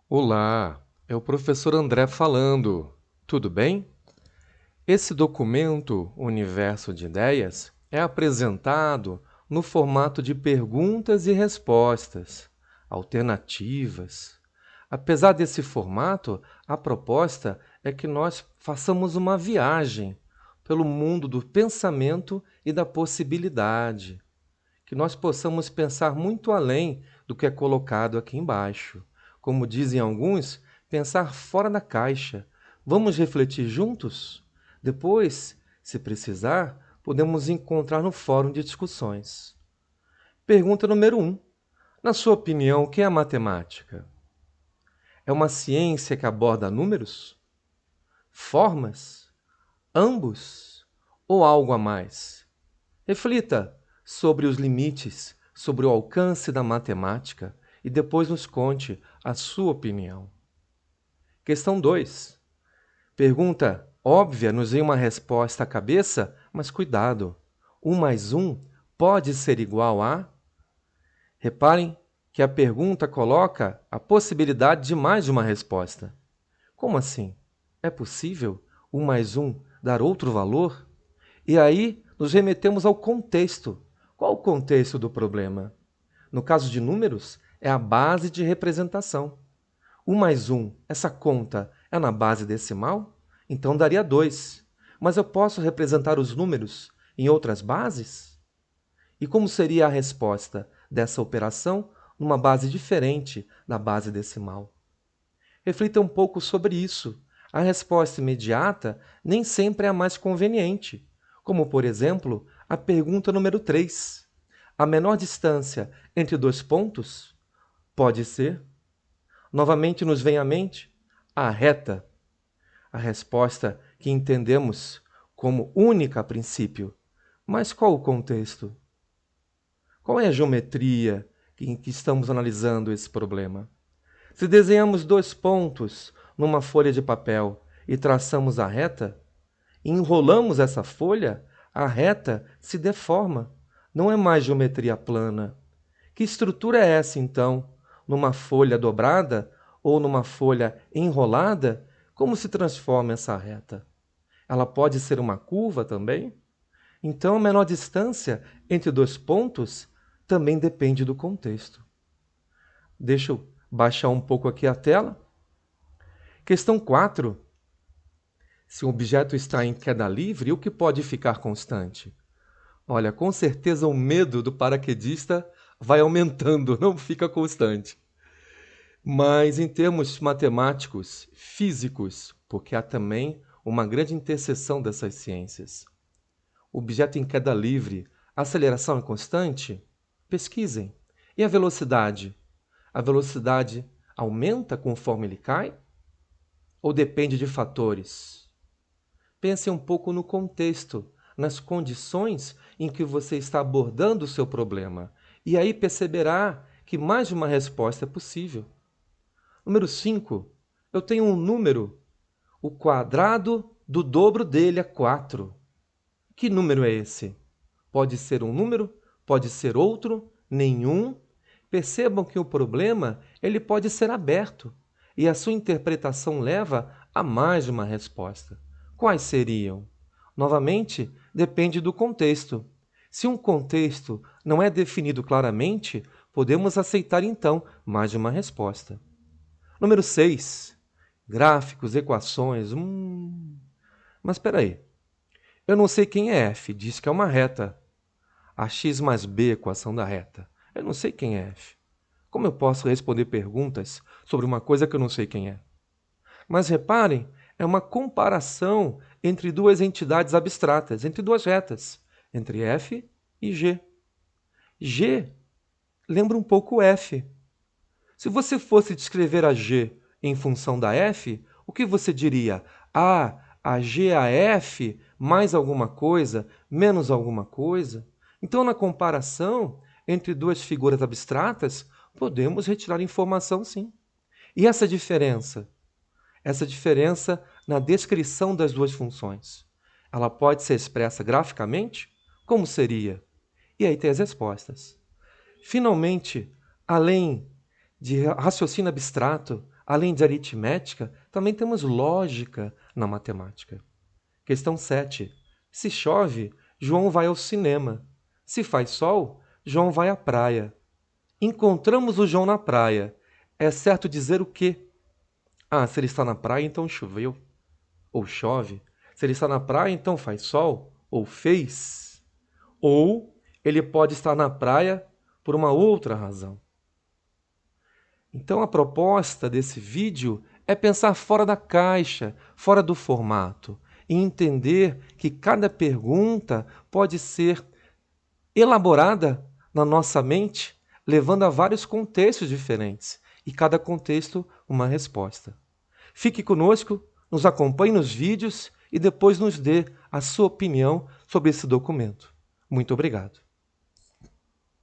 Olá, é o professor André falando. Tudo bem? Esse documento, Universo de Ideias, é apresentado no formato de perguntas e respostas, alternativas. Apesar desse formato, a proposta é que nós façamos uma viagem pelo mundo do pensamento e da possibilidade, que nós possamos pensar muito além do que é colocado aqui embaixo. Como dizem alguns, pensar fora da caixa. Vamos refletir juntos? Depois, se precisar, podemos encontrar no fórum de discussões. Pergunta número 1. Na sua opinião, o que é a matemática? É uma ciência que aborda números? Formas? Ambos? Ou algo a mais? Reflita sobre os limites, sobre o alcance da matemática e depois nos conte a sua opinião. Questão 2. Pergunta óbvia nos vem uma resposta à cabeça, mas cuidado. 1 mais 1 pode ser igual a... Reparem que a pergunta coloca a possibilidade de mais de uma resposta. Como assim? É possível 1 mais 1 dar outro valor? E aí nos remetemos ao contexto. Qual o contexto do problema? No caso de números, é a base de representação. 1 mais 1, essa conta é na base decimal? Então daria 2. Mas eu posso representar os números em outras bases? E como seria a resposta dessa operação numa base diferente da base decimal? Reflita um pouco sobre isso. A resposta imediata nem sempre é a mais conveniente, como, por exemplo, a pergunta número 3. A menor distância entre dois pontos? Pode ser. Novamente nos vem à mente a reta, a resposta que entendemos como única a princípio. Mas qual o contexto? Qual é a geometria em que estamos analisando esse problema? Se desenhamos dois pontos numa folha de papel e traçamos a reta, e enrolamos essa folha, a reta se deforma. Não é mais geometria plana. Que estrutura é essa, então? Numa folha dobrada ou numa folha enrolada? Como se transforma essa reta? Ela pode ser uma curva também? Então, a menor distância entre dois pontos também depende do contexto. Deixa eu baixar um pouco aqui a tela. Questão 4. Se um objeto está em queda livre, o que pode ficar constante? Olha, com certeza o medo do paraquedista vai aumentando, não fica constante. Mas em termos matemáticos, físicos, porque há também uma grande interseção dessas ciências. Objeto em queda livre, a aceleração é constante? Pesquisem. E a velocidade? A velocidade aumenta conforme ele cai? Ou depende de fatores? Pense um pouco no contexto, nas condições em que você está abordando o seu problema. E aí perceberá que mais de uma resposta é possível. Número 5. Eu tenho um número. O quadrado do dobro dele é 4. Que número é esse? Pode ser um número, pode ser outro, nenhum. Percebam que o problema ele pode ser aberto e a sua interpretação leva a mais de uma resposta. Quais seriam? Novamente, depende do contexto. Se um contexto não é definido claramente, podemos aceitar então mais de uma resposta. Número 6. Gráficos, equações. Mas espera aí. Eu não sei quem é f, diz que é uma reta. A x mais b, equação da reta. Eu não sei quem é f. Como eu posso responder perguntas sobre uma coisa que eu não sei quem é? Mas reparem, é uma comparação entre duas entidades abstratas, entre duas retas, entre f e g. G lembra um pouco f. Se você fosse descrever a g em função da f, o que você diria? Ah, a g é a f mais alguma coisa, menos alguma coisa? Então, na comparação entre duas figuras abstratas, podemos retirar informação, sim. E essa diferença? Essa diferença na descrição das duas funções. Ela pode ser expressa graficamente? Como seria? E aí tem as respostas. Finalmente, além de raciocínio abstrato, Além de aritmética, também temos lógica na matemática. Questão 7. Se chove, João vai ao cinema. Se faz sol, João vai à praia. Encontramos o João na praia. É certo dizer o quê? Ah, se ele está na praia, então choveu. Ou chove. Se ele está na praia, então faz sol. Ou fez. Ou ele pode estar na praia por uma outra razão. Então a proposta desse vídeo é pensar fora da caixa, fora do formato, e entender que cada pergunta pode ser elaborada na nossa mente, levando a vários contextos diferentes, e cada contexto uma resposta. Fique conosco, nos acompanhe nos vídeos e depois nos dê a sua opinião sobre esse documento. Muito obrigado.